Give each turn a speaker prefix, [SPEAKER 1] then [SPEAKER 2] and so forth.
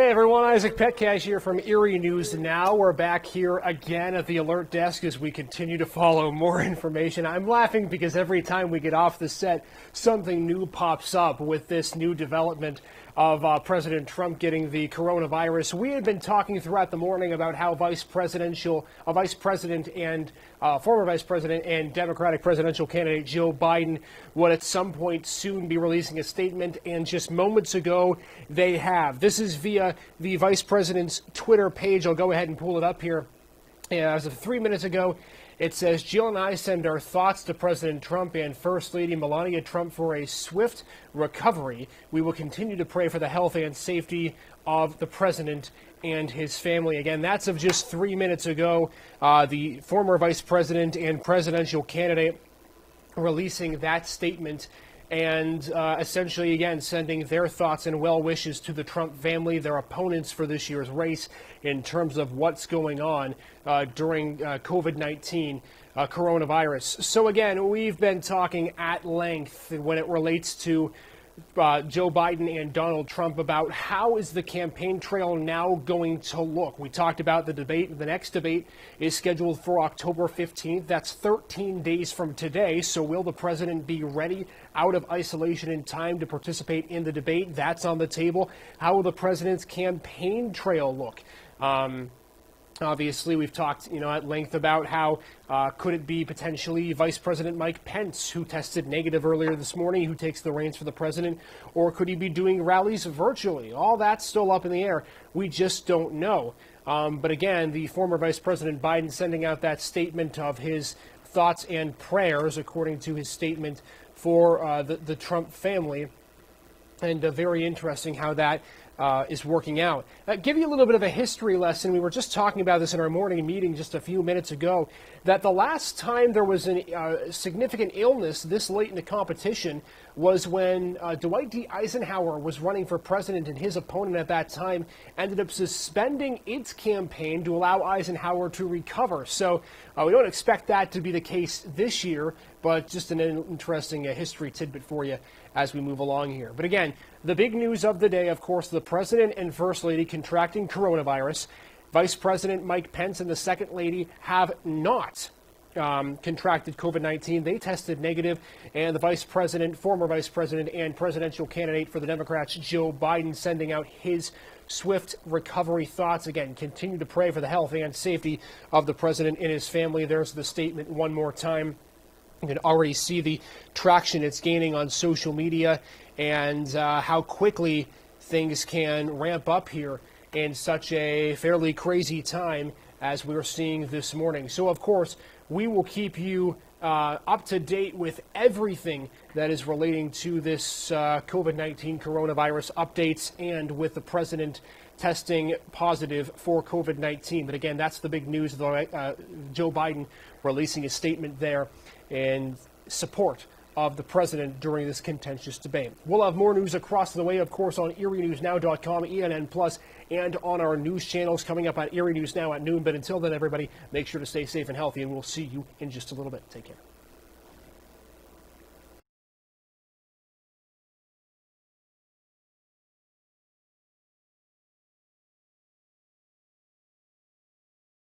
[SPEAKER 1] Hey everyone, Isaac Petcash here from Erie News Now. We're back here again at the alert desk as we continue to follow more information. I'm laughing because every time we get off the set, something new pops up with this new development of President Trump getting the coronavirus. We had been talking throughout the morning about how former Vice President and Democratic presidential candidate Joe Biden would at some point soon be releasing a statement, and just moments ago they have. This is via the Vice President's Twitter page. I'll go ahead and pull it up here. As of 3 minutes ago, it says, Jill and I send our thoughts to President Trump and First Lady Melania Trump for a swift recovery. We will continue to pray for the health and safety of the president and his family. Again, that's of just 3 minutes ago. The former vice president and presidential candidate releasing that statement and essentially, again, sending their thoughts and well wishes to the Trump family, their opponents for this year's race, in terms of what's going on during COVID-19 coronavirus. So again, we've been talking at length when it relates to Joe Biden and Donald Trump about how is the campaign trail now going to look. We talked about the debate. The next debate is scheduled for October 15th. That's 13 days from today. So will the president be ready out of isolation in time to participate in the debate? That's on the table. How will the president's campaign trail look? Obviously, we've talked, at length about how could it be potentially Vice President Mike Pence, who tested negative earlier this morning, who takes the reins for the president, or could he be doing rallies virtually? All that's still up in the air. We just don't know. But again, the former Vice President Biden sending out that statement of his thoughts and prayers, according to his statement for the Trump family. And very interesting how that is working out. Give you a little bit of a history lesson. We were just talking about this in our morning meeting just a few minutes ago, that the last time there was a significant illness this late in the competition was when Dwight D. Eisenhower was running for president, and his opponent at that time ended up suspending its campaign to allow Eisenhower to recover. So we don't expect that to be the case this year, but just an interesting history tidbit for you as we move along here. But again, the big news of the day, of course, the president and first lady contracting coronavirus. Vice President Mike Pence and the second lady have not contracted COVID-19. They tested negative, and the former vice president and presidential candidate for the Democrats, Joe Biden, sending out his swift recovery thoughts. Again, continue to pray for the health and safety of the president and his family. There's the statement one more time. You can already see the traction it's gaining on social media and how quickly things can ramp up here in such a fairly crazy time as we're seeing this morning. So, of course, we will keep you up to date with everything that is relating to this COVID-19 coronavirus updates and with the president testing positive for COVID-19. But again, that's the big news, Joe Biden releasing a statement there in support of the president during this contentious debate. We'll have more news across the way, of course, on ErieNewsNow.com, ENN+, and on our news channels coming up on Erie News Now at noon. But until then, everybody, make sure to stay safe and healthy, and we'll see you in just a little bit. Take care.